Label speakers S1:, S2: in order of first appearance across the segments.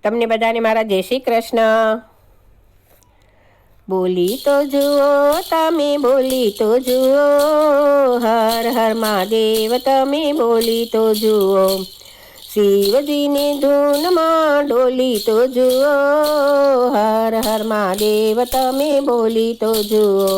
S1: તમને બધાને મારા જય શ્રી કૃષ્ણ। બોલી તો જુઓ તમે, બોલી તો જુઓ, હર હર મહાદેવ તમે બોલી તો જુઓ। શિવજીની ધૂનમાં ડોલી તો જુઓ, હર હર મહાદેવ તમે બોલી તો જુઓ।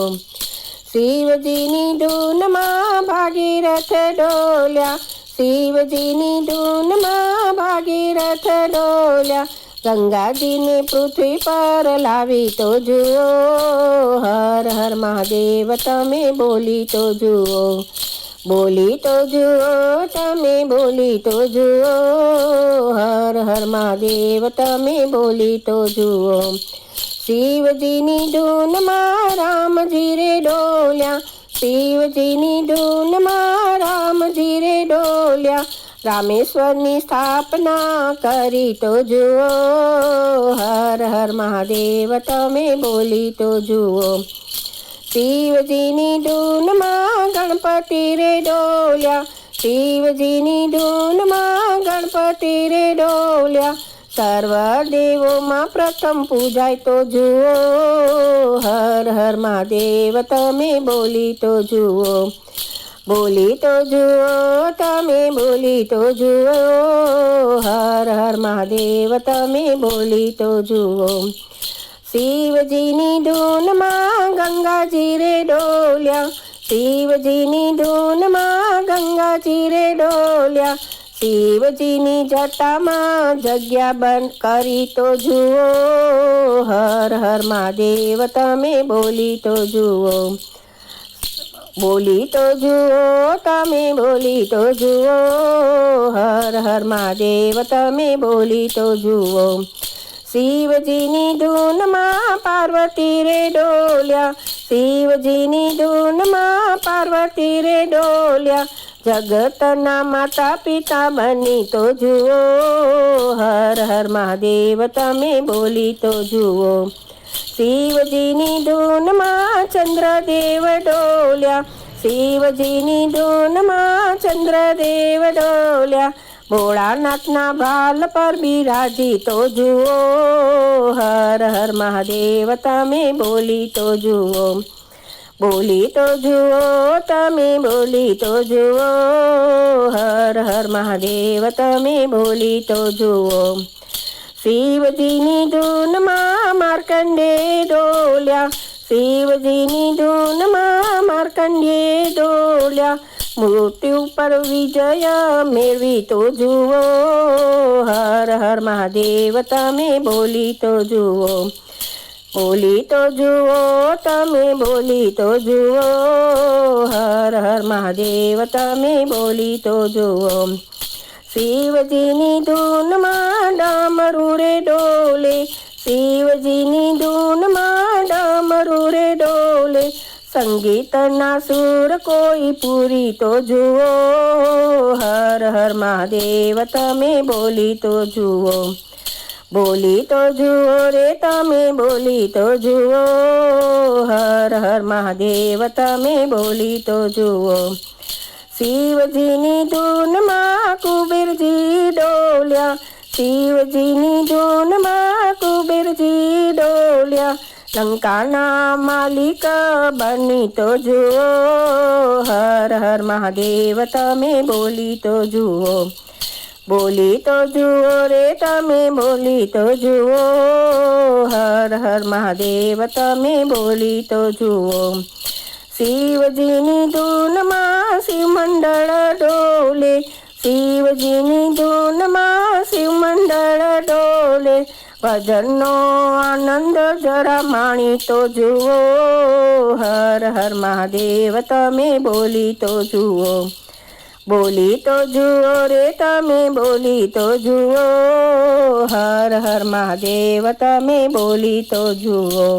S1: શિવજીની ધૂનમાં ભાગીરથ ડોલ્યા, શિવજીની ધૂનમાં ભાગીરથ ડોલ્યા। ગંગાજીને પૃથ્વી પર લાવી તો જુઓ, હર હર મહાદેવ તમે બોલી તો જુઓ। બોલી તો જુઓ તમે, બોલી તો જુઓ, હર હર મહાદેવ તમે બોલી તો જુઓ। શિવજીની ધૂનમાં રામજી રે ડોલ્યા, શિવજીની ધૂનમાં રામજી રે ડોલ્યા। રામેશ્વરની સ્થાપના કરી તો જુઓ, હર હર મહાદેવ તમે બોલી તો જુઓ। શિવજીની ધૂનમાં ગણપતિ રે ડોલ્યા, શિવજીની ધૂનમાં ગણપતિ રે ડોલ્યા। સર્વ દેવોમાં પ્રથમ પૂજાય તો જુઓ, હર હર મહાદેવ તમે બોલી તો જુઓ। બોલી તો જુઓ તમે, બોલી તો જુઓ, હર હર મહાદેવ તમે બોલી તો જુઓ। શિવજીની ધૂનમાં ગંગાજી રે ડોલ્યા, શિવજીની ધૂનમાં ગંગાજી રે ડોલ્યા। શિવજીની જટામાં જગ્યા બંધ કરી તો જુઓ, હર હર મહાદેવ તમે બોલી તો જુઓ। બોલી તો જુઓ તમે, બોલી તો જુઓ, હર હર મહાદેવ તમે બોલી તો જુઓ। શિવજીની ધૂનમાં પાર્વતી રે ડોલ્યા, શિવજીની ધૂનમાં પાર્વતી રે ડોલ્યા। જગતના માતા પિતા બની તો જુઓ, હર હર મહાદેવ તમે બોલી તો જુઓ। શિવજીની ધૂનમાં ચંદ્રદેવ ડોલ્યા, શિવજીની ધૂનમાં ચંદ્રદેવ ડોલ્યા। ભોળાનાથના ભાલ પર બિરાજી તો જુઓ, હર હર મહાદેવ તમે બોલી તો જુઓ। બોલી તો જુઓ તમે, બોલી તો જુઓ, હર હર મહાદેવ તમે બોલી તો જુઓ। શિવજીની ધૂનમાં માર્કંડેય ડોલ્યા, શિવજીની ધૂનમાં માર્કંડેય ડોલ્યા। મૃત્યુ પર વિજય મેળવી તો જુઓ, હર હર મહાદેવ તમે બોલી તો જુઓ। બોલી તો જુઓ તમે, બોલી તો જુઓ, હર હર મહાદેવ તમે બોલી તો જુઓ। શિવજીની ધૂનમાં ડમરુ રે ડોલે, શિવજીની ધૂનમાં ડમરુ રે ડોલે। સંગીતના સુર કોઈ પૂરી તો જુઓ, હર હર મહાદેવ તમે બોલી તો જુઓ। બોલી તો જુઓ રે તમે, બોલી તો જુઓ, હર હર મહાદેવ તમે બોલી તો જુઓ। શિવજીની ધૂનમાં કુબેરજી ડોલ્યા, શિવજીની ધૂનમાં કુબેરજી ડોલ્યા। લંકાના માલિક બની તો જુઓ, હર હર મહાદેવ તમે બોલી તો જુઓ। બોલી તો જુઓ રે તમે, બોલી તો જુઓ, હર હર મહાદેવ તમે બોલી તો જુઓ। શિવજીની ધૂનમાં શિવમંડળ ડોલે, શિવજીની ધૂનમાં શિવમંડળ ડોલે। ભજનનો આનંદ જરા માણી તો જુઓ, હર હર મહાદેવ તમે બોલી તો જુઓ। બોલી તો જુઓ રે તમે, બોલી તો જુઓ, હર હર મહાદેવ તમે બોલી તો જુઓ।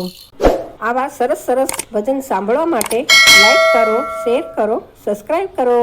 S1: આવા સરસ સરસ ભજન સાંભળવા માટે લાઈક કરો, શેર કરો, સબસ્ક્રાઈબ કરો।